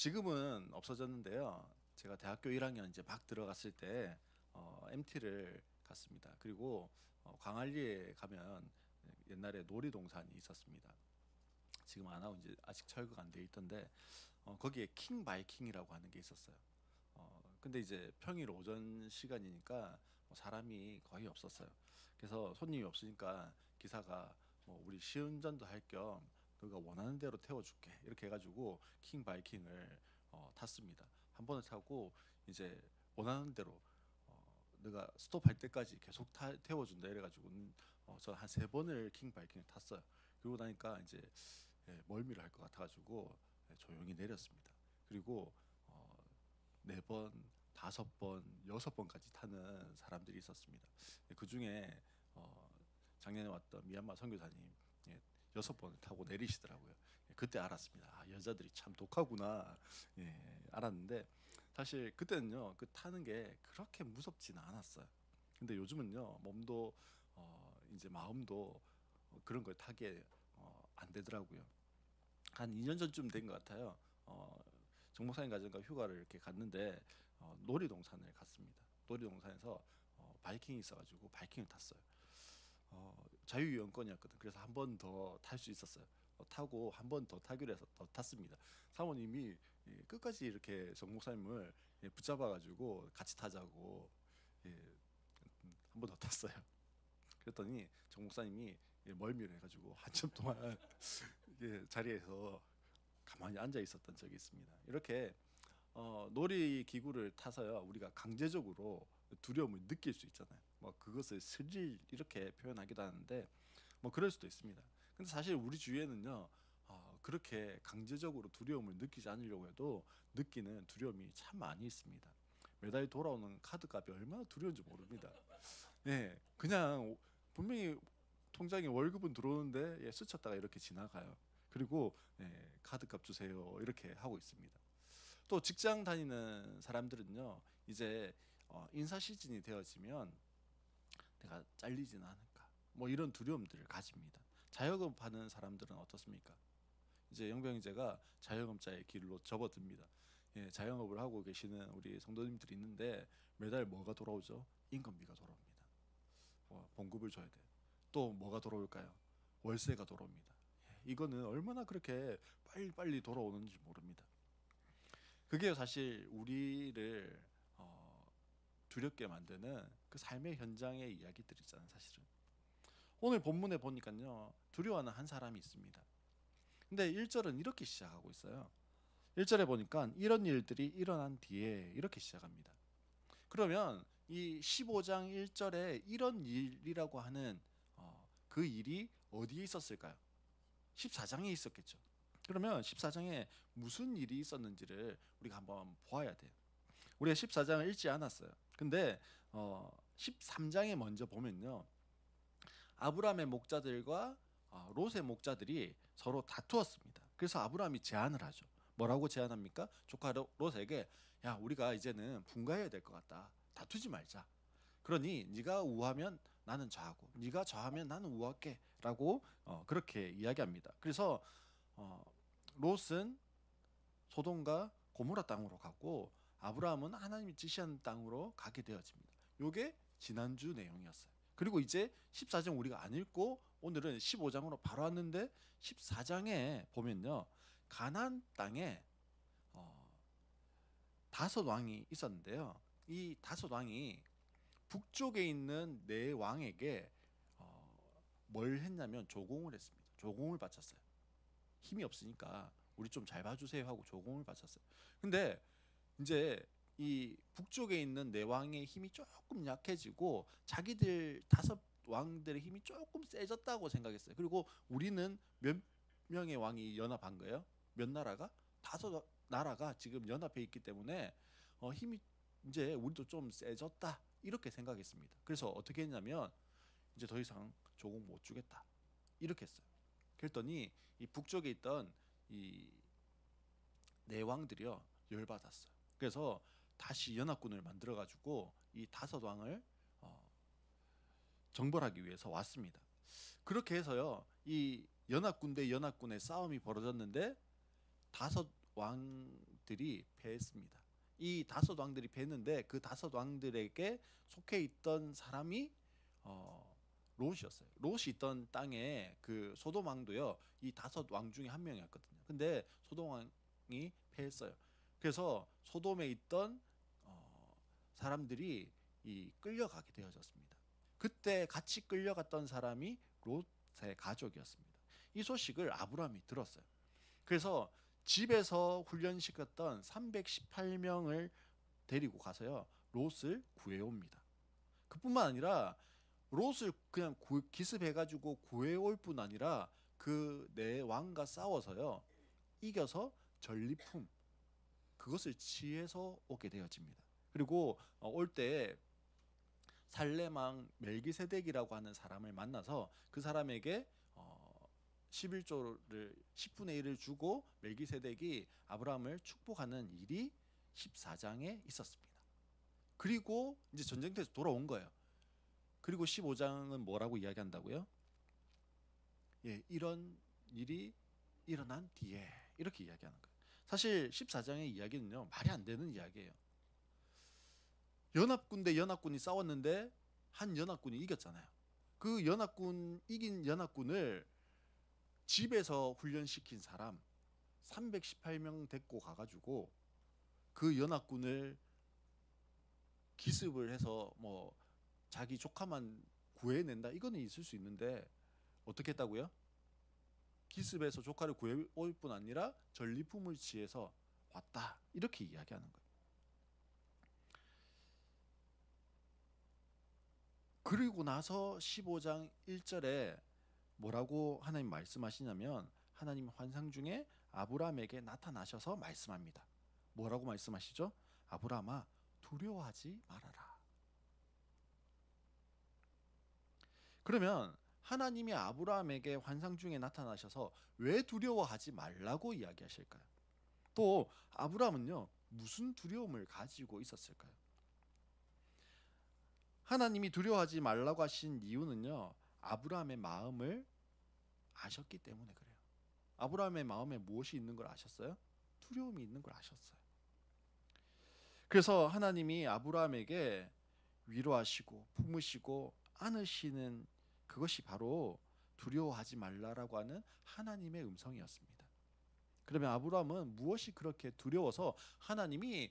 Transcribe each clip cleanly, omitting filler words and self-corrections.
지금은 없어졌는데요. 제가 대학교 1학년 이제 막 들어갔을 때 MT를 갔습니다. 그리고 광안리에 가면 옛날에 놀이동산이 있었습니다. 지금 안 하고 이제 아직 철거가 안 돼 있던데 거기에 킹 바이킹이라고 하는 게 있었어요. 근데 이제 평일 오전 시간이니까 뭐 사람이 거의 없었어요. 그래서 손님이 없으니까 기사가 뭐 우리 시운전도 할 겸 너가 원하는 대로 태워줄게 이렇게 해가지고 킹 바이킹을 탔습니다. 한 번을 타고 이제 원하는 대로 내가 스톱할 때까지 계속 태워준다 이래가지고 저한 세 번을 킹 바이킹을 탔어요. 그러고 나니까 이제 멀미를 할 것 같아가지고 조용히 내렸습니다. 그리고 어, 네 번, 다섯 번, 여섯 번까지 타는 사람들이 있었습니다. 그 중에 작년에 왔던 미얀마 선교사님 여섯 번을 타고 내리시더라고요. 그때 알았습니다. 아, 여자들이 참 독하구나. 알았는데 사실 그때는요, 그 타는 게 그렇게 무섭지는 않았어요. 근데 요즘은요, 몸도 이제 마음도 그런 걸 타게 안 되더라고요. 한 2년 전쯤 된 것 같아요. 정 목사님 가정과 휴가를 이렇게 갔는데 놀이동산을 갔습니다. 놀이동산에서 바이킹이 있어가지고 바이킹을 탔어요. 자유이용권이었거든. 그래서 한 번 더 탈 수 있었어요. 타고 한 번 더 타기로 해서 더 탔습니다. 사모님이 끝까지 이렇게 정 목사님을 붙잡아가지고 같이 타자고 한 번 더 탔어요. 그랬더니 정 목사님이 멀미를 해가지고 한참 동안 자리에서 가만히 앉아 있었던 적이 있습니다. 이렇게 놀이기구를 타서요 우리가 강제적으로 두려움을 느낄 수 있잖아요. 뭐 그것을 스릴 이렇게 표현하기도 하는데 뭐 그럴 수도 있습니다. 근데 사실 우리 주위에는요 그렇게 강제적으로 두려움을 느끼지 않으려고 해도 느끼는 두려움이 참 많이 있습니다. 매달 돌아오는 카드값이 얼마나 두려운지 모릅니다. 그냥 분명히 통장에 월급은 들어오는데 스쳤다가 이렇게 지나가요. 그리고 카드값 주세요 이렇게 하고 있습니다. 또 직장 다니는 사람들은요 이제 인사 시즌이 되어지면 내가 잘리지는 않을까 뭐 이런 두려움들을 가집니다. 자영업하는 사람들은 어떻습니까? 이제 영병이제가 자영업자의 길로 접어듭니다. 자영업을 하고 계시는 우리 성도님들이 있는데 매달 뭐가 돌아오죠? 인건비가 돌아옵니다. 봉급을 줘야 돼요. 또 뭐가 돌아올까요? 월세가 돌아옵니다. 이거는 얼마나 그렇게 빨리빨리 돌아오는지 모릅니다. 그게 사실 우리를 두렵게 만드는 그 삶의 현장의 이야기들이잖아요, 사실은. 오늘 본문에 보니까요, 두려워하는 한 사람이 있습니다. 근데 1절은 이렇게 시작하고 있어요. 1절에 보니까 이런 일들이 일어난 뒤에 이렇게 시작합니다. 그러면 이 15장 1절에 이런 일이라고 하는 그 일이 어디에 있었을까요? 14장에 있었겠죠. 그러면 14장에 무슨 일이 있었는지를 우리가 한번 보아야 돼요. 우리가 14장을 읽지 않았어요. 근데 13장에 먼저 보면요. 아브라함의 목자들과 롯의 목자들이 서로 다투었습니다. 그래서 아브라함이 제안을 하죠. 뭐라고 제안합니까? 조카 롯에게 야, 우리가 이제는 분가해야 될 것 같다. 다투지 말자. 그러니 네가 우하면 나는 좌하고 네가 좌하면 나는 우할게 라고 그렇게 이야기합니다. 그래서 어, 롯은 소돔과 고모라 땅으로 가고 아브라함은 하나님이 지시한 땅으로 가게 되어집니다. 이게 지난주 내용이었어요. 그리고 이제 14장 우리가 안 읽고 오늘은 15장으로 바로 왔는데 14장에 보면요. 가나안 땅에 다섯 왕이 있었는데요. 이 다섯 왕이 북쪽에 있는 네 왕에게 뭘 했냐면 조공을 했습니다. 조공을 바쳤어요. 힘이 없으니까 우리 좀 잘 봐주세요 하고 조공을 바쳤어요. 근데 이제 이 북쪽에 있는 네 왕의 힘이 조금 약해지고 자기들 다섯 왕들의 힘이 조금 세졌다고 생각했어요. 그리고 우리는 몇 명의 왕이 연합한 거예요? 몇 나라가? 다섯 나라가 지금 연합해 있기 때문에 힘이 이제 우리도 좀 세졌다 이렇게 생각했습니다. 그래서 어떻게 했냐면 이제 더 이상 조공 못 주겠다 이렇게 했어요. 그랬더니 이 북쪽에 있던 이 내왕들이요 열받았어요. 그래서 다시 연합군을 만들어 가지고 이 다섯 왕을 정벌하기 위해서 왔습니다. 그렇게 해서요 이 연합군 대 연합군의 싸움이 벌어졌는데 다섯 왕 왕들이 패했습니다. 이 다섯 왕들이 패했는데 그 다섯 왕들에게 속해 있던 사람이 롯이었어요. 롯이 있던 땅에 그 소돔 왕도요. 이 다섯 왕 중에 한 명이었거든요. 근데 소돔 왕이 패했어요. 그래서 소돔에 있던 사람들이 이 끌려가게 되어졌습니다. 그때 같이 끌려갔던 사람이 롯의 가족이었습니다. 이 소식을 아브라함이 들었어요. 그래서 집에서 훈련시켰던 318명을 데리고 가서요. 롯을 구해옵니다. 그뿐만 아니라 롯을 그냥 기습해가지고 구해올 뿐 아니라 그 내 왕과 싸워서요. 이겨서 전리품 그것을 취해서 오게 되어집니다. 그리고 올 때 살레망 멜기세덱이라고 하는 사람을 만나서 그 사람에게 11조를 10분의 1을 주고 멜기세덱이 아브라함을 축복하는 일이 14장에 있었습니다. 그리고 이제 전쟁터에서 돌아온 거예요. 그리고 15장은 뭐라고 이야기한다고요? 예, 이런 일이 일어난 뒤에 이렇게 이야기하는 거예요. 사실 14장의 이야기는요. 말이 안 되는 이야기예요. 연합군 대 연합군이 싸웠는데 한 연합군이 이겼잖아요. 그 이긴 연합군을 집에서 훈련시킨 사람 318명 데리고 가가지고 그 연합군을 기습을 해서 뭐 자기 조카만 구해낸다 이거는 있을 수 있는데 어떻게 했다고요? 기습해서 조카를 구해올 뿐 아니라 전리품을 취해서 왔다 이렇게 이야기하는 거예요. 그리고 나서 15장 1절에 뭐라고 하나님 말씀하시냐면 하나님 환상 중에 아브라함에게 나타나셔서 말씀합니다. 뭐라고 말씀하시죠? 아브라함아 두려워하지 말아라. 그러면 하나님이 아브라함에게 환상 중에 나타나셔서 왜 두려워하지 말라고 이야기하실까요? 또 아브라함은요 무슨 두려움을 가지고 있었을까요? 하나님이 두려워하지 말라고 하신 이유는요 아브라함의 마음을 아셨기 때문에 그래요. 아브라함의 마음에 무엇이 있는 걸 아셨어요? 두려움이 있는 걸 아셨어요. 그래서 하나님이 아브라함에게 위로하시고 품으시고 안으시는 그것이 바로 두려워하지 말라라고 하는 하나님의 음성이었습니다. 그러면 아브라함은 무엇이 그렇게 두려워서 하나님이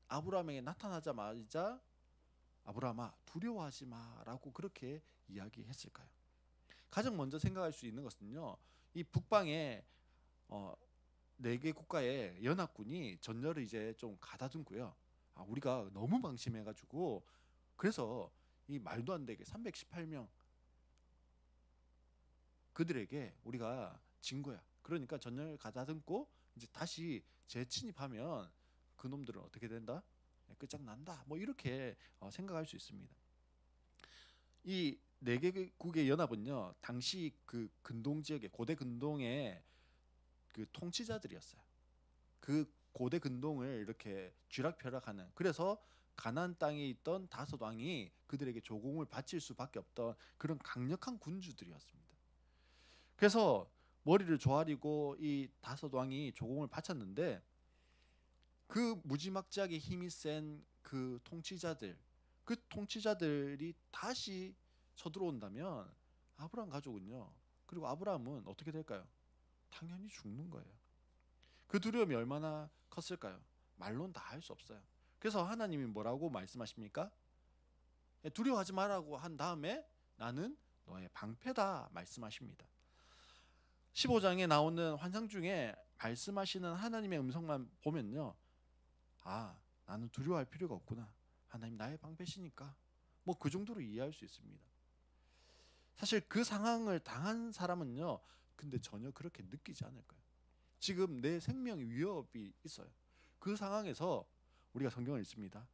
아브라함에게 나타나자마자 아브라함아 두려워하지 마라고 그렇게 이야기했을까요? 가장 먼저 생각할 수 있는 것은요. 이 북방에 4개 국가의 연합군이 전열을 이제 좀 가다듬고요. 우리가 너무 방심해가지고 그래서 이 말도 안 되게 318명 그들에게 우리가 진 거야. 그러니까 전열을 가다듬고 이제 다시 재침입하면 그 놈들은 어떻게 된다? 끝장난다. 뭐 이렇게 생각할 수 있습니다. 이 4개국의 연합은요. 당시 그 근동 지역의 고대 근동의 그 통치자들이었어요. 그 고대 근동을 이렇게 쥐락펴락하는 그래서 가나안 땅에 있던 다섯 왕이 그들에게 조공을 바칠 수밖에 없던 그런 강력한 군주들이었습니다. 그래서 머리를 조아리고 이 다섯 왕이 조공을 바쳤는데 그 무지막지하게 힘이 센 그 통치자들이 다시 쳐들어온다면 아브라함 가족은요. 그리고 아브라함은 어떻게 될까요? 당연히 죽는 거예요. 그 두려움이 얼마나 컸을까요? 말로는 다 할 수 없어요. 그래서 하나님이 뭐라고 말씀하십니까? 두려워하지 말라고 한 다음에 나는 너의 방패다 말씀하십니다. 15장에 나오는 환상 중에 말씀하시는 하나님의 음성만 보면요. 나는 두려워할 필요가 없구나. 하나님 나의 방패시니까. 뭐 그 정도로 이해할 수 있습니다. 사실 그 상황을 당한 사람은요. 근데 전혀 그렇게 느끼지 않을 거예요. 지금 내 생명 위협이 있어요. 그 상황에서 우리가 성경을 읽습니다.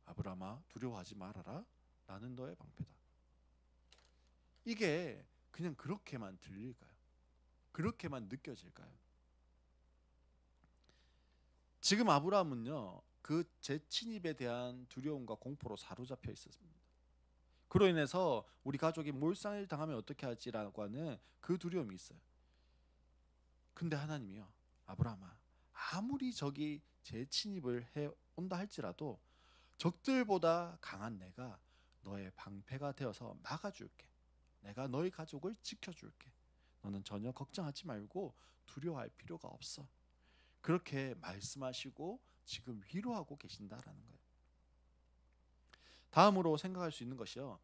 아브라함아 두려워하지 말아라. 나는 너의 방패다. 이게 그냥 그렇게만 들릴까요? 그렇게만 느껴질까요? 지금 아브라함은요. 그 재침입에 대한 두려움과 공포로 사로잡혀 있었습니다. 그로 인해서 우리 가족이 몰상을 당하면 어떻게 하지라고 하는 그 두려움이 있어요. 근데 하나님이요. 아브라함아 아무리 적이 재침입을 해 온다 할지라도 적들보다 강한 내가 너의 방패가 되어서 막아줄게. 내가 너희 가족을 지켜줄게. 너는 전혀 걱정하지 말고 두려워할 필요가 없어. 그렇게 말씀하시고 지금 위로하고 계신다라는 거예요. 다음으로 생각할 수 있는 것이요.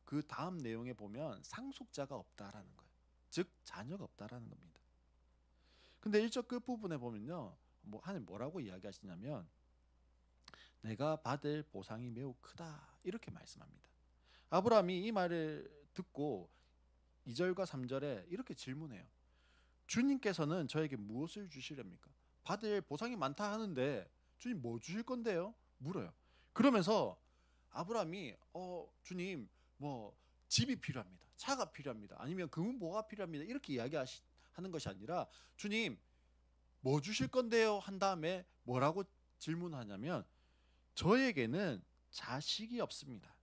그 다음 내용에 보면 상속자가 없다라는 거예요. 즉 자녀가 없다라는 겁니다. 근데 1절 끝부분에 보면요. 하나님 뭐라고 이야기하시냐면 내가 받을 보상이 매우 크다 이렇게 말씀합니다. 아브라함이 이 말을 듣고 2절과 3절에 이렇게 질문해요. 주님께서는 저에게 무엇을 주시렵니까? 받을 보상이 많다 하는데 주님 뭐 주실 건데요? 물어요. 그러면서 아브라함이 주님 뭐 집이 필요합니다. 차가 필요합니다. 아니면 금은보화가 필요합니다. 이렇게 이야기하는 것이 아니라 주님 뭐 주실 건데요? 한 다음에 뭐라고 질문하냐면 저에게는 자식이 없습니다.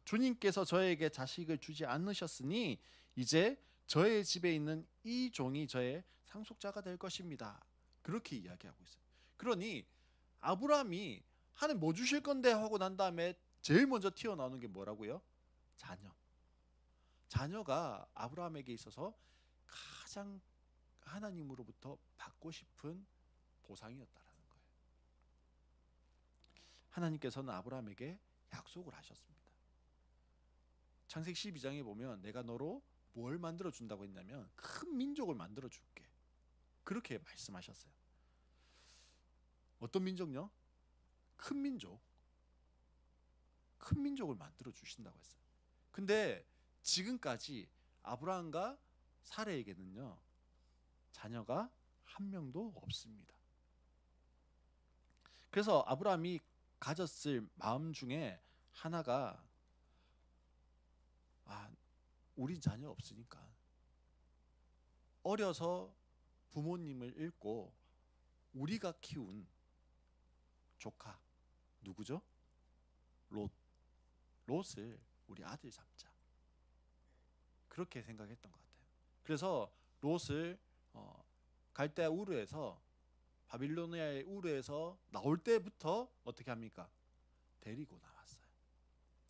주님께서 저에게 자식을 주지 않으셨으니 이제 저의 집에 있는 이 종이 저의 상속자가 될 것입니다. 그렇게 이야기하고 있어요. 그러니 아브라함이 하나님 뭐 주실 건데 하고 난 다음에 제일 먼저 튀어나오는 게 뭐라고요? 자녀. 자녀가 아브라함에게 있어서 가장 하나님으로부터 받고 싶은 보상이었다라는 거예요. 하나님께서는 아브라함에게 약속을 하셨습니다. 창세기 12장에 보면 내가 너로 뭘 만들어 준다고 했냐면 큰 민족을 만들어 줄게. 그렇게 말씀하셨어요. 어떤 민족요? 큰 민족. 큰 민족을 만들어 주신다고 했어요. 근데 지금까지 아브라함과 사레에게는요. 자녀가 한 명도 없습니다. 그래서 아브라함이 가졌을 마음 중에 하나가 우리 자녀 없으니까 어려서 부모님을 잃고 우리가 키운 조카 누구죠? 롯을 우리 아들 삼자. 그렇게 생각했던 것 같아요. 그래서 롯을 갈대아 우르에서 바빌로니아의 우르에서 나올 때부터 어떻게 합니까? 데리고 나왔어요.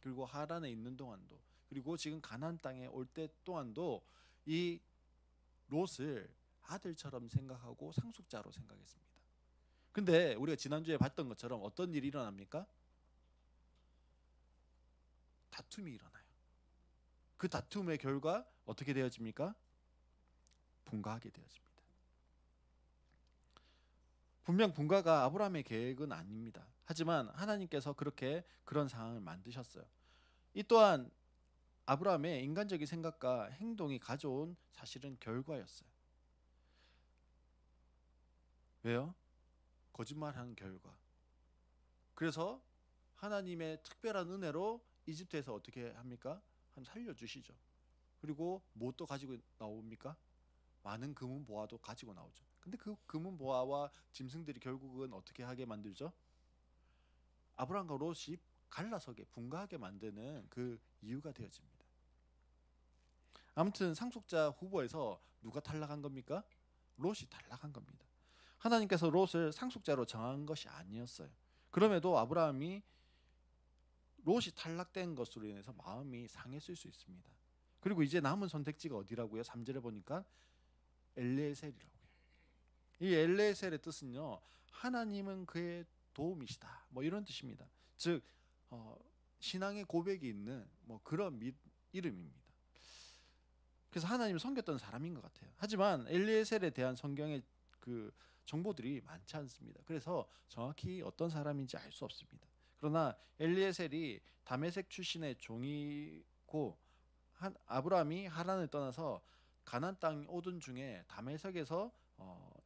그리고 하란에 있는 동안도 그리고 지금 가나안 땅에 올 때 또한도 이 롯을 아들처럼 생각하고 상속자로 생각했습니다. 근데 우리가 지난주에 봤던 것처럼 어떤 일이 일어납니까? 다툼이 일어나요. 그 다툼의 결과 어떻게 되어집니까? 분가하게 되어집니다. 분명 분가가 아브라함의 계획은 아닙니다. 하지만 하나님께서 그런 상황을 만드셨어요. 이 또한 아브라함의 인간적인 생각과 행동이 가져온 사실은 결과였어요. 왜요? 거짓말하는 결과. 그래서 하나님의 특별한 은혜로 이집트에서 어떻게 합니까? 살려주시죠. 그리고 뭐 또 가지고 나옵니까? 많은 금은 보화도 가지고 나오죠. 근데 그 금은 보화와 짐승들이 결국은 어떻게 하게 만들죠? 아브라함과 롯이 갈라서게 분가하게 만드는 그 이유가 되어집니다. 아무튼 상속자 후보에서 누가 탈락한 겁니까? 롯이 탈락한 겁니다. 하나님께서 롯을 상속자로 정한 것이 아니었어요. 그럼에도 아브라함이 롯이 탈락된 것으로 인해서 마음이 상했을 수 있습니다. 그리고 이제 남은 선택지가 어디라고요? 3절에 보니까 엘리에셀이라고요. 이 엘리에셀의 뜻은요. 하나님은 그의 도움이시다. 뭐 이런 뜻입니다. 즉 신앙의 고백이 있는 뭐 그런 이름입니다. 그래서 하나님을 섬겼던 사람인 것 같아요. 하지만 엘리에셀에 대한 성경의 그 정보들이 많지 않습니다. 그래서 정확히 어떤 사람인지 알 수 없습니다. 그러나 엘리에셀이 다메섹 출신의 종이고 아브라함이 하란을 떠나서 가나안 땅 오던 중에 다메섹에서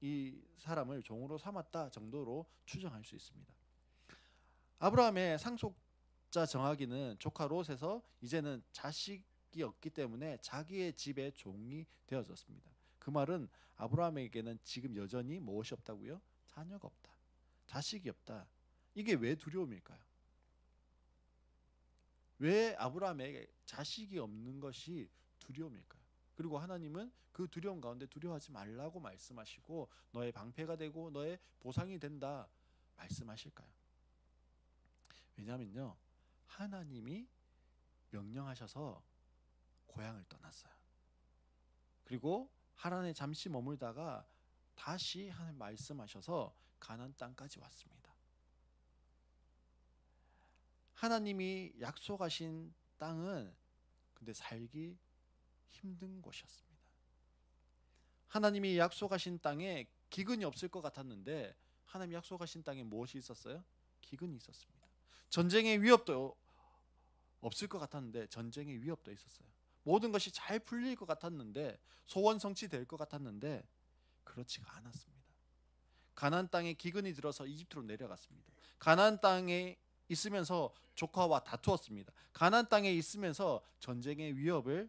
이 사람을 종으로 삼았다 정도로 추정할 수 있습니다. 아브라함의 상속자 정하기는 조카 롯에서 이제는 자식이 없기 때문에 자기의 집의 종이 되어졌습니다. 그 말은 아브라함에게는 지금 여전히 무엇이 없다고요? 자녀가 없다. 자식이 없다. 이게 왜 두려움일까요? 왜 아브라함에게 자식이 없는 것이 두려움일까요? 그리고 하나님은 그 두려움 가운데 두려워하지 말라고 말씀하시고 너의 방패가 되고 너의 보상이 된다 말씀하실까요? 왜냐하면요, 하나님이 명령하셔서 고향을 떠났어요. 그리고 하란에 잠시 머물다가 다시 하나님 말씀하셔서 가나안 땅까지 왔습니다. 하나님이 약속하신 땅은 근데 살기 힘든 곳이었습니다. 하나님이 약속하신 땅에 기근이 없을 것 같았는데 하나님이 약속하신 땅에 무엇이 있었어요? 기근이 있었습니다. 전쟁의 위협도 없을 것 같았는데 전쟁의 위협도 있었어요. 모든 것이 잘 풀릴 것 같았는데, 소원 성취될 것 같았는데 그렇지가 않았습니다. 가나안 땅에 기근이 들어서 이집트로 내려갔습니다. 가나안 땅에 있으면서 조카와 다투었습니다. 가나안 땅에 있으면서 전쟁의 위협을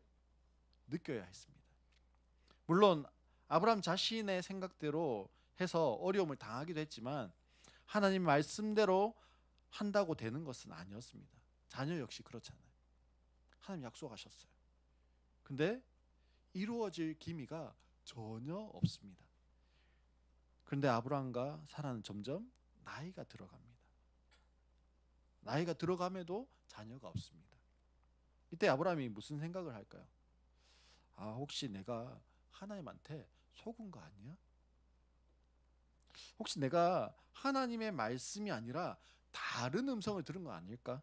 느껴야 했습니다. 물론 아브라함 자신의 생각대로 해서 어려움을 당하기도 했지만 하나님 말씀대로 한다고 되는 것은 아니었습니다. 자녀 역시 그렇잖아요. 하나님 약속하셨어요. 근데 이루어질 기미가 전혀 없습니다. 그런데 아브라함과 사라는 점점 나이가 들어갑니다. 나이가 들어감에도 자녀가 없습니다. 이때 아브라함이 무슨 생각을 할까요? 혹시 내가 하나님한테 속은 거 아니야? 혹시 내가 하나님의 말씀이 아니라 다른 음성을 들은 거 아닐까?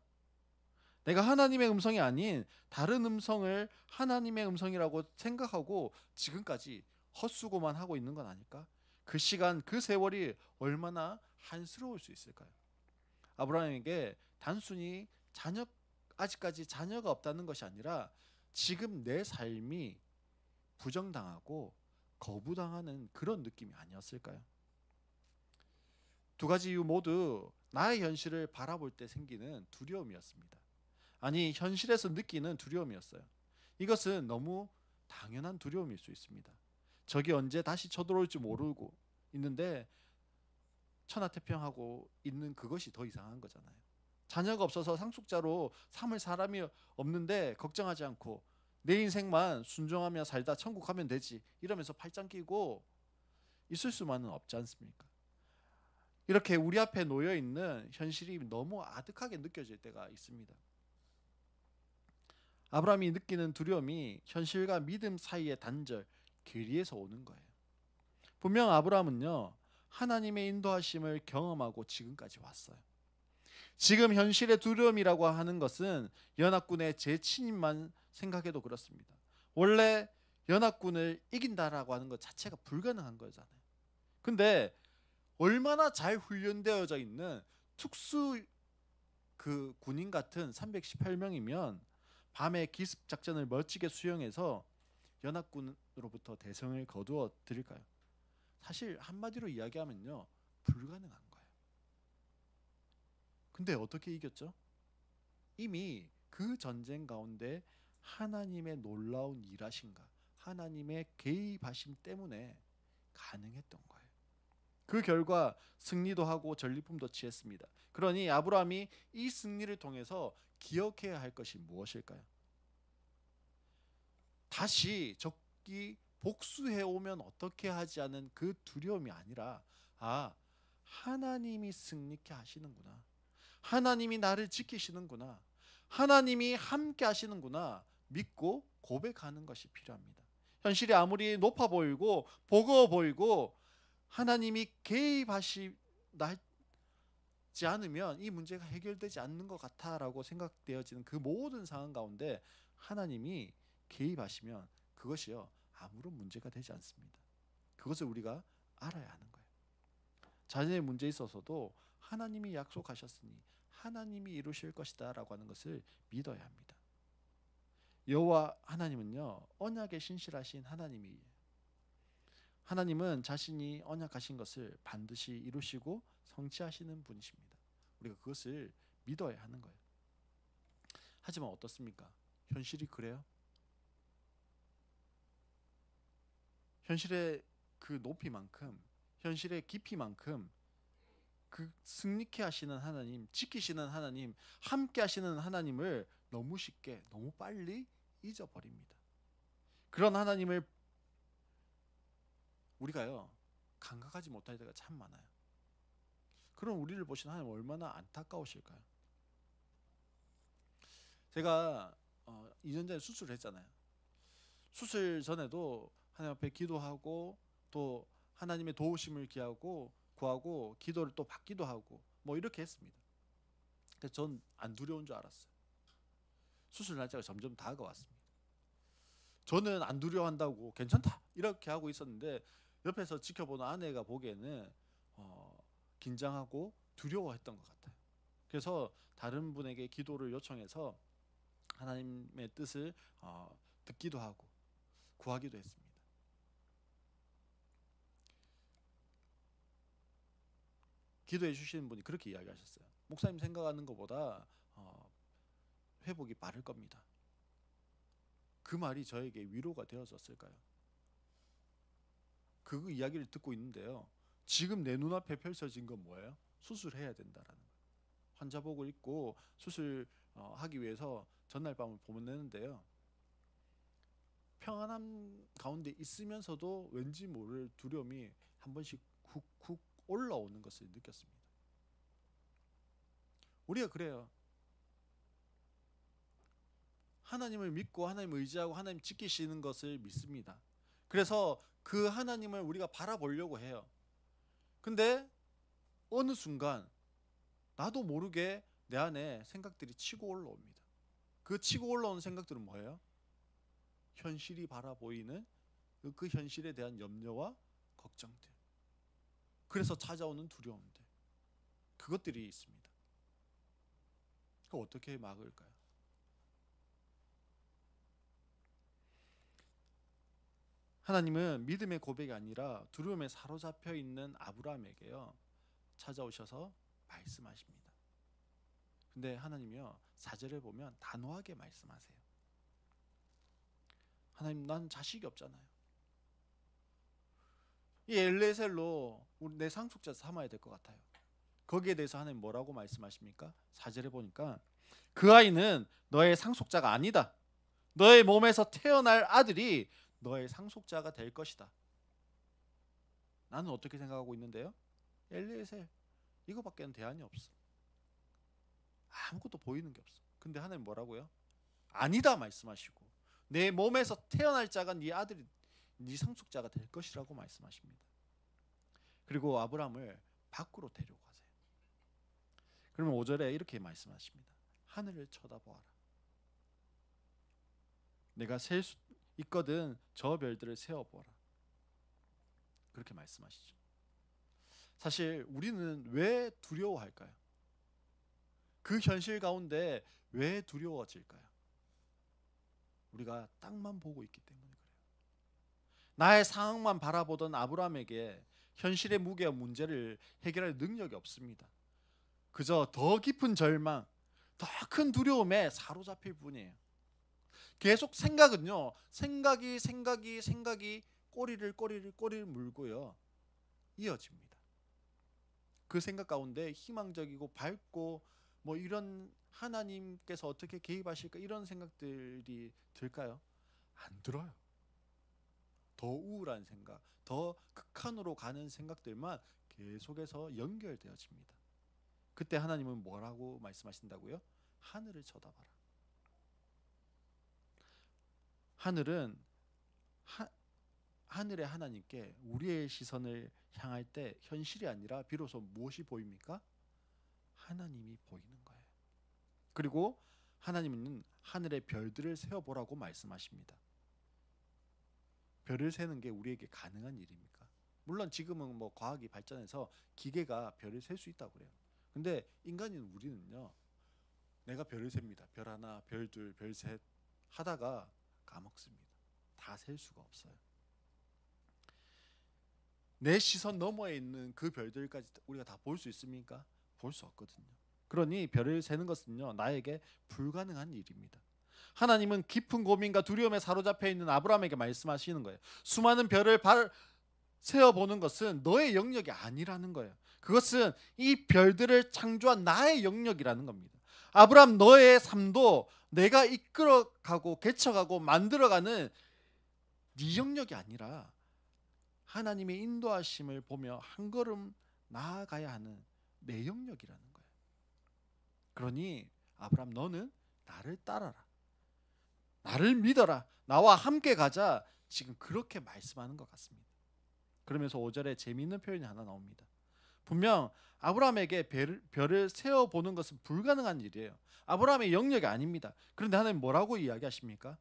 내가 하나님의 음성이 아닌 다른 음성을 하나님의 음성이라고 생각하고 지금까지 헛수고만 하고 있는 건 아닐까? 그 시간, 그 세월이 얼마나 한스러울 수 있을까요? 아브라함에게 단순히 아직까지 자녀가 없다는 것이 아니라 지금 내 삶이 부정당하고 거부당하는 그런 느낌이 아니었을까요? 두 가지 이유 모두 나의 현실을 바라볼 때 생기는 두려움이었습니다. 아니, 현실에서 느끼는 두려움이었어요. 이것은 너무 당연한 두려움일 수 있습니다. 적이 언제 다시 쳐들어올지 모르고 있는데 천하태평하고 있는 그것이 더 이상한 거잖아요. 자녀가 없어서 상속자로 삼을 사람이 없는데 걱정하지 않고 내 인생만 순종하며 살다 천국 가면 되지 이러면서 팔짱 끼고 있을 수만은 없지 않습니까? 이렇게 우리 앞에 놓여 있는 현실이 너무 아득하게 느껴질 때가 있습니다. 아브라함이 느끼는 두려움이 현실과 믿음 사이의 단절, 괴리에서 오는 거예요. 분명 아브라함은요, 하나님의 인도하심을 경험하고 지금까지 왔어요. 지금 현실의 두려움이라고 하는 것은 연합군의 재침입만 생각해도 그렇습니다. 원래 연합군을 이긴다라고 하는 것 자체가 불가능한 거잖아요. 근데 얼마나 잘 훈련되어져 있는 특수 그 군인 같은 318명이면 밤에 기습 작전을 멋지게 수행해서 연합군으로부터 대성을 거두어 드릴까요? 사실 한마디로 이야기하면요, 불가능한 거예요. 근데 어떻게 이겼죠? 이미 그 전쟁 가운데 하나님의 놀라운 일하심과 하나님의 개입하심 때문에 가능했던 거예요. 그 결과 승리도 하고 전리품도 취했습니다. 그러니 아브라함이 이 승리를 통해서 기억해야 할 것이 무엇일까요? 다시 적이 복수해 오면 어떻게 하지 않은 그 두려움이 아니라 하나님이 승리케 하시는구나. 하나님이 나를 지키시는구나. 하나님이 함께 하시는구나. 믿고 고백하는 것이 필요합니다. 현실이 아무리 높아 보이고 버거워 보이고 하나님이 개입하시지 않으면 이 문제가 해결되지 않는 것 같아라고 생각되어지는 그 모든 상황 가운데 하나님이 개입하시면 그것이요, 아무런 문제가 되지 않습니다. 그것을 우리가 알아야 하는 거예요. 자녀의 문제에 있어서도 하나님이 약속하셨으니 하나님이 이루실 것이다 라고 하는 것을 믿어야 합니다. 여호와 하나님은요, 언약에 신실하신 하나님이에요. 하나님은 자신이 언약하신 것을 반드시 이루시고 성취하시는 분이십니다. 우리가 그것을 믿어야 하는 거예요. 하지만 어떻습니까? 현실이 그래요? 현실의 그 높이만큼, 현실의 깊이만큼 그 승리케 하시는 하나님, 지키시는 하나님, 함께 하시는 하나님을 너무 쉽게, 너무 빨리 잊어버립니다. 그런 하나님을 우리가요 감각하지 못할 때가 참 많아요. 그럼 우리를 보신 하나님 얼마나 안타까우실까요? 제가 2년 전에 수술을 했잖아요. 수술 전에도 하나님 앞에 기도하고 또 하나님의 도우심을 구하고 기도를 또 받기도 하고 뭐 이렇게 했습니다. 그래서 전 안 두려운 줄 알았어요. 수술 날짜가 점점 다가왔습니다. 저는 안 두려워한다고 괜찮다 이렇게 하고 있었는데 옆에서 지켜보는 아내가 보기에는 긴장하고 두려워했던 것 같아요. 그래서 다른 분에게 기도를 요청해서 하나님의 뜻을 듣기도 하고 구하기도 했습니다. 기도해 주시는 분이 그렇게 이야기하셨어요. 목사님 생각하는 것보다 회복이 빠를 겁니다. 그 말이 저에게 위로가 되어졌을까요? 그 이야기를 듣고 있는데요. 지금 내 눈앞에 펼쳐진 건 뭐예요? 수술해야 된다라는 거예요. 환자복을 입고 수술하기 위해서 전날 밤을 보내는데요. 평안함 가운데 있으면서도 왠지 모를 두려움이 한 번씩 쿡쿡 올라오는 것을 느꼈습니다. 우리가 그래요. 하나님을 믿고 하나님을 의지하고 하나님 지키시는 것을 믿습니다. 그래서 그 하나님을 우리가 바라보려고 해요. 근데 어느 순간 나도 모르게 내 안에 생각들이 치고 올라옵니다. 그 치고 올라오는 생각들은 뭐예요? 현실이 바라보이는 그 현실에 대한 염려와 걱정들, 그래서 찾아오는 두려움들, 그것들이 있습니다. 그거 어떻게 막을까요? 하나님은 믿음의 고백이 아니라 두려움에 사로잡혀 있는 아브라함에게요 찾아오셔서 말씀하십니다. 근데 하나님이요 4절에 보면 단호하게 말씀하세요. 하나님, 난 자식이 없잖아요. 이 엘레셀로 내 상속자 삼아야 될 것 같아요. 거기에 대해서 하나님 뭐라고 말씀하십니까? 4절에 보니까 그 아이는 너의 상속자가 아니다. 너의 몸에서 태어날 아들이 너의 상속자가 될 것이다. 나는 어떻게 생각하고 있는데요? 엘리에셀 이거밖에는 대안이 없어. 아무것도 보이는 게 없어. 근데 하나님 뭐라고요? 아니다 말씀하시고 내 몸에서 태어날 자가 네 아들이 네 상속자가 될 것이라고 말씀하십니다. 그리고 아브라함을 밖으로 데려가세요. 그러면 5절에 이렇게 말씀하십니다. 하늘을 쳐다보아라. 내가 셀 수 있거든 저 별들을 세어보라. 그렇게 말씀하시죠. 사실 우리는 왜 두려워할까요? 그 현실 가운데 왜 두려워질까요? 우리가 땅만 보고 있기 때문에 그래요. 나의 상황만 바라보던 아브라함에게 현실의 무게와 문제를 해결할 능력이 없습니다. 그저 더 깊은 절망, 더 큰 두려움에 사로잡힐 뿐이에요. 계속 생각은요, 생각이 꼬리를 물고요 이어집니다. 그 생각 가운데 희망적이고 밝고 뭐 이런 하나님께서 어떻게 개입하실까 이런 생각들이 들까요? 안 들어요. 더 우울한 생각, 더 극한으로 가는 생각들만 계속해서 연결되어집니다. 그때 하나님은 뭐라고 말씀하신다고요? 하늘을 쳐다봐라. 하늘은 하늘의 하나님께 우리의 시선을 향할 때 현실이 아니라 비로소 무엇이 보입니까? 하나님이 보이는 거예요. 그리고 하나님은 하늘의 별들을 세어보라고 말씀하십니다. 별을 세는 게 우리에게 가능한 일입니까? 물론 지금은 뭐 과학이 발전해서 기계가 별을 셀 수 있다고 그래요. 근데 인간인 우리는요, 내가 별을 셉니다. 별 하나, 별 둘, 별 셋 하다가 까먹습니다. 다 셀 수가 없어요. 내 시선 너머에 있는 그 별들까지 우리가 다 볼 수 있습니까? 볼 수 없거든요. 그러니 별을 세는 것은요 나에게 불가능한 일입니다. 하나님은 깊은 고민과 두려움에 사로잡혀 있는 아브라함에게 말씀하시는 거예요. 수많은 별을 세어보는 것은 너의 영역이 아니라는 거예요. 그것은 이 별들을 창조한 나의 영역이라는 겁니다. 아브라함, 너의 삶도 내가 이끌어가고 개척하고 만들어가는 네 영역이 아니라 하나님의 인도하심을 보며 한 걸음 나아가야 하는 내 영역이라는 거예요. 그러니 아브라함, 너는 나를 따라라, 나를 믿어라, 나와 함께 가자. 지금 그렇게 말씀하는 것 같습니다. 그러면서 5절에 재미있는 표현이 하나 나옵니다. 분명 아브라함에게 별을 세워보는 것은 불가능한 일이에요. 아브라함의 영역이 아닙니다. 그런데 하나님 뭐라고 이야기하십니까?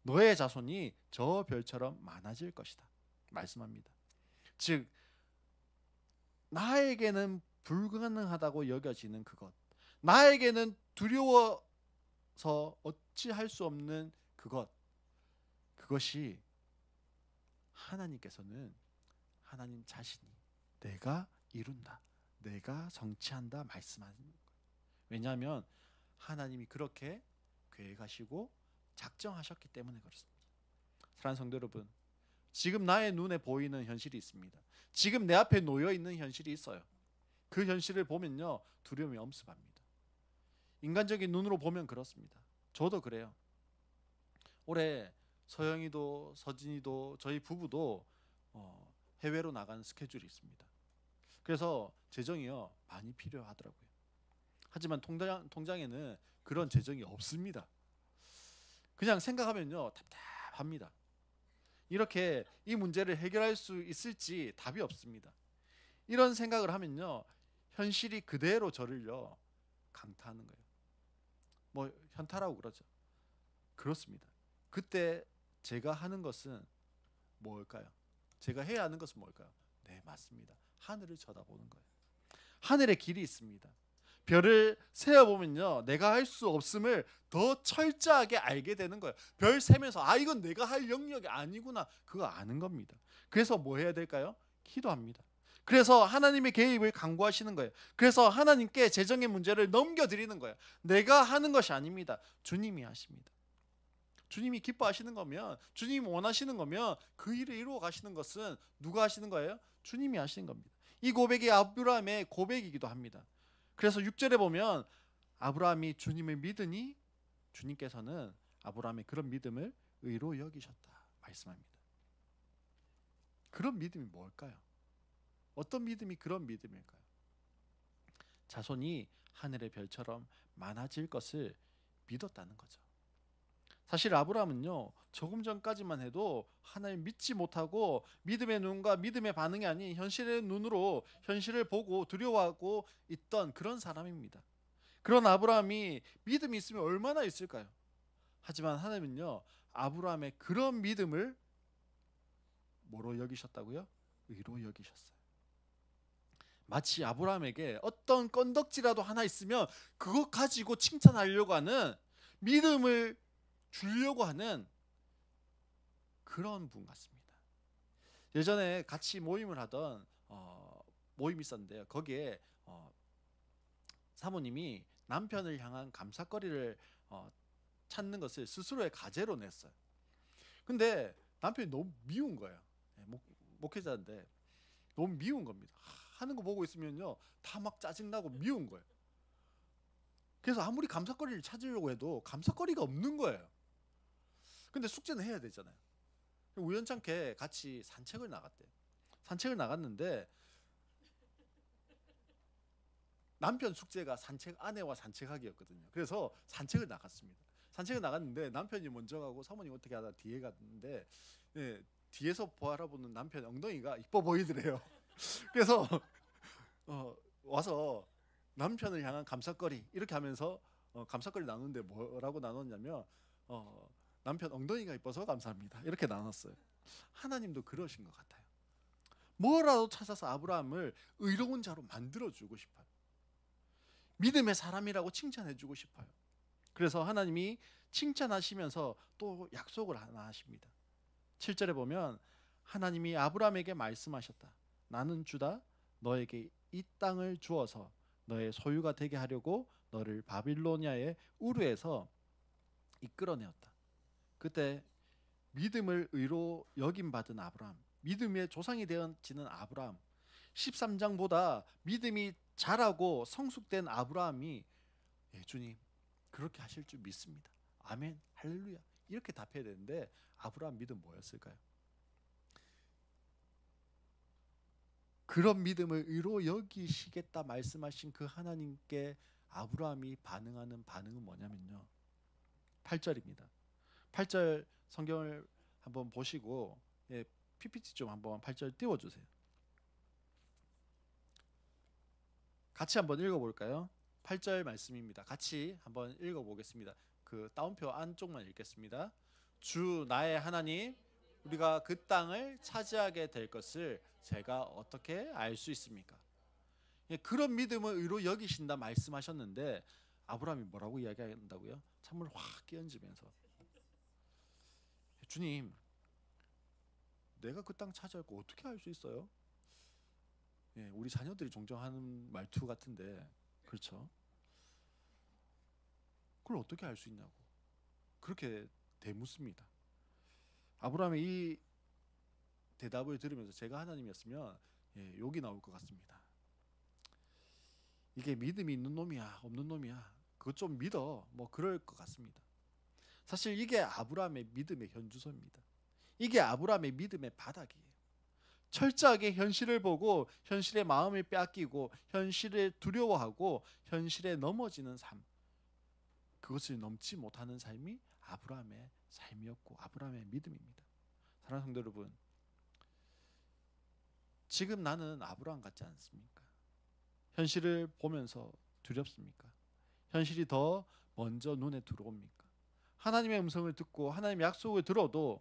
너의 자손이 저 별처럼 많아질 것이다 말씀합니다. 즉 나에게는 불가능하다고 여겨지는 그것, 나에게는 두려워서 어찌할 수 없는 그것이 하나님께서는 하나님 자신이 내가 이룬다, 내가 성취한다 말씀하는 거예요. 왜냐하면 하나님이 그렇게 계획하시고 작정하셨기 때문에 그렇습니다. 사랑하는 성도 여러분, 지금 나의 눈에 보이는 현실이 있습니다. 지금 내 앞에 놓여 있는 현실이 있어요. 그 현실을 보면요, 두려움이 엄습합니다. 인간적인 눈으로 보면 그렇습니다. 저도 그래요. 올해 서영이도 서진이도 저희 부부도 해외로 나가는 스케줄이 있습니다. 그래서 재정이요 많이 필요하더라고요. 하지만 통장에는 그런 재정이 없습니다. 그냥 생각하면요 답답합니다. 이렇게 이 문제를 해결할 수 있을지 답이 없습니다. 이런 생각을 하면요 현실이 그대로 저를요 강타하는 거예요. 뭐 현타라고 그러죠. 그렇습니다. 그때 제가 하는 것은 뭘까요? 제가 해야 하는 것은 뭘까요? 네, 맞습니다. 하늘을 쳐다보는 거예요. 하늘에 길이 있습니다. 별을 세어보면요 내가 할 수 없음을 더 철저하게 알게 되는 거예요. 별 세면서 이건 내가 할 영역이 아니구나, 그거 아는 겁니다. 그래서 뭐 해야 될까요? 기도합니다. 그래서 하나님의 개입을 간구하시는 거예요. 그래서 하나님께 재정의 문제를 넘겨드리는 거예요. 내가 하는 것이 아닙니다. 주님이 하십니다. 주님이 기뻐하시는 거면, 주님이 원하시는 거면 그 일을 이루어 가시는 것은 누가 하시는 거예요? 주님이 하시는 겁니다. 이 고백이 아브라함의 고백이기도 합니다. 그래서 6절에 보면 아브라함이 주님을 믿으니 주님께서는 아브라함의 그런 믿음을 의로 여기셨다 말씀합니다. 그런 믿음이 뭘까요? 어떤 믿음이 그런 믿음일까요? 자손이 하늘의 별처럼 많아질 것을 믿었다는 거죠. 사실 아브라함은요 조금 전까지만 해도 하나님 믿지 못하고 믿음의 눈과 믿음의 반응이 아닌 현실의 눈으로 현실을 보고 두려워하고 있던 그런 사람입니다. 그런 아브라함이 믿음이 있으면 얼마나 있을까요? 하지만 하나님은요 아브라함의 그런 믿음을 뭐로 여기셨다고요? 의로 여기셨어요. 마치 아브라함에게 어떤 건덕지라도 하나 있으면 그것 가지고 칭찬하려고 하는, 믿음을 주려고 하는 그런 분 같습니다. 예전에 같이 모임을 하던 모임이 있었는데요. 거기에 사모님이 남편을 향한 감사거리를 찾는 것을 스스로의 과제로 냈어요. 근데 남편이 너무 미운 거예요. 목회자인데 너무 미운 겁니다. 하는 거 보고 있으면요 다 막 짜증나고 미운 거예요. 그래서 아무리 감사거리를 찾으려고 해도 감사거리가 없는 거예요. 근데 숙제는 해야 되잖아요. 우연찮게 같이 산책을 나갔대요. 산책을 나갔는데 남편 숙제가 아내와 산책하기였거든요. 그래서 산책을 나갔습니다. 산책을 나갔는데 남편이 먼저 가고 사모님 어떻게 하다 뒤에 갔는데 뒤에서 바라보는 남편 엉덩이가 이뻐 보이더래요. 그래서 와서 남편을 향한 감사거리 이렇게 하면서 감사거리 나누는데 뭐라고 나눴냐면 남편 엉덩이가 이뻐서 감사합니다 이렇게 나눴어요. 하나님도 그러신 것 같아요. 뭐라도 찾아서 아브라함을 의로운 자로 만들어주고 싶어요. 믿음의 사람이라고 칭찬해주고 싶어요. 그래서 하나님이 칭찬하시면서 또 약속을 하나 하십니다. 7절에 보면 하나님이 아브라함에게 말씀하셨다. 나는 주다. 너에게 이 땅을 주어서 너의 소유가 되게 하려고 너를 바빌로니아의 우르에서 이끌어내었다. 그때 믿음을 의로 여김받은 아브라함, 믿음의 조상이 되어지는 아브라함, 13장보다 믿음이 자라고 성숙된 아브라함이 주님 그렇게 하실 줄 믿습니다. 아멘 할렐루야 이렇게 답해야 되는데 아브라함 믿음 뭐였을까요? 그런 믿음을 의로 여기시겠다 말씀하신 그 하나님께 아브라함이 반응하는 반응은 뭐냐면요. 8절입니다. 8절 성경을 한번 보시고 PPT 좀 한번 8절 띄워주세요. 같이 한번 읽어볼까요? 8절 말씀입니다. 같이 한번 읽어보겠습니다. 그 따옴표 안쪽만 읽겠습니다. 주 나의 하나님, 우리가 그 땅을 차지하게 될 것을 제가 어떻게 알 수 있습니까? 그런 믿음을 의로 여기신다 말씀하셨는데 아브라함이 뭐라고 이야기한다고요? 찬물을 확 끼얹으면서 주님, 내가 그 땅 차지할 거 어떻게 알 수 있어요? 우리 자녀들이 종종 하는 말투 같은데 그렇죠? 그걸 어떻게 알 수 있냐고 그렇게 되묻습니다. 아브라함의 이 대답을 들으면서 제가 하나님이었으면 욕이 나올 것 같습니다. 이게 믿음이 있는 놈이야 없는 놈이야 그거 좀 믿어 뭐 그럴 것 같습니다. 사실 이게 아브라함의 믿음의 현주소입니다. 이게 아브라함의 믿음의 바닥이에요. 철저하게 현실을 보고 현실의 마음을 빼앗기고 현실을 두려워하고 현실에 넘어지는 삶, 그것을 넘지 못하는 삶이 아브라함의 삶이었고 아브라함의 믿음입니다. 사랑하는 성도 여러분, 지금 나는 아브라함 같지 않습니까? 현실을 보면서 두렵습니까? 현실이 더 먼저 눈에 들어옵니까? 하나님의 음성을 듣고 하나님의 약속을 들어도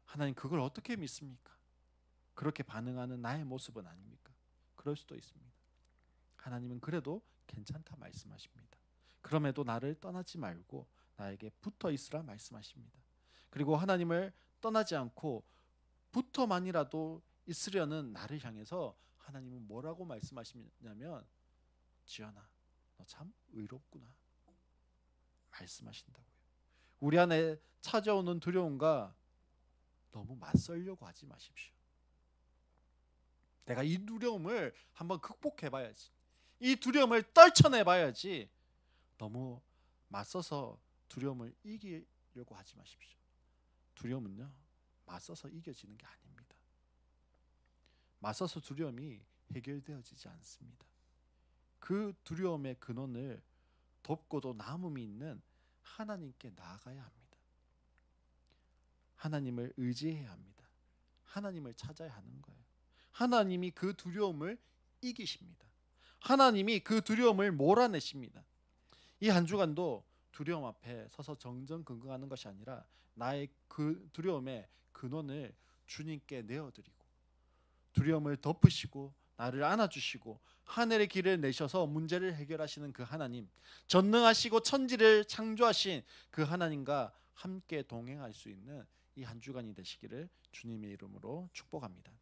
하나님 그걸 어떻게 믿습니까? 그렇게 반응하는 나의 모습은 아닙니까? 그럴 수도 있습니다. 하나님은 그래도 괜찮다 말씀하십니다. 그럼에도 나를 떠나지 말고 나에게 붙어 있으라 말씀하십니다. 그리고 하나님을 떠나지 않고 붙어만이라도 있으려는 나를 향해서 하나님은 뭐라고 말씀하시냐면 지연아, 너 참 의롭구나 말씀하신다고요. 우리 안에 찾아오는 두려움과 너무 맞설려고 하지 마십시오. 내가 이 두려움을 한번 극복해 봐야지, 이 두려움을 떨쳐내 봐야지, 너무 맞서서 두려움을 이기려고 하지 마십시오. 두려움은요 맞서서 이겨지는 게 아닙니다. 맞서서 두려움이 해결되어지지 않습니다. 그 두려움의 근원을 덮고도 남음이 있는 하나님께 나아가야 합니다. 하나님을 의지해야 합니다. 하나님을 찾아야 하는 거예요. 하나님이 그 두려움을 이기십니다. 하나님이 그 두려움을 몰아내십니다. 이 한 주간도 두려움 앞에 서서 정정긍긍하는 것이 아니라 나의 그 두려움의 근원을 주님께 내어드리고 두려움을 덮으시고 나를 안아주시고 하늘의 길을 내셔서 문제를 해결하시는 그 하나님, 전능하시고 천지를 창조하신 그 하나님과 함께 동행할 수 있는 이 한 주간이 되시기를 주님의 이름으로 축복합니다.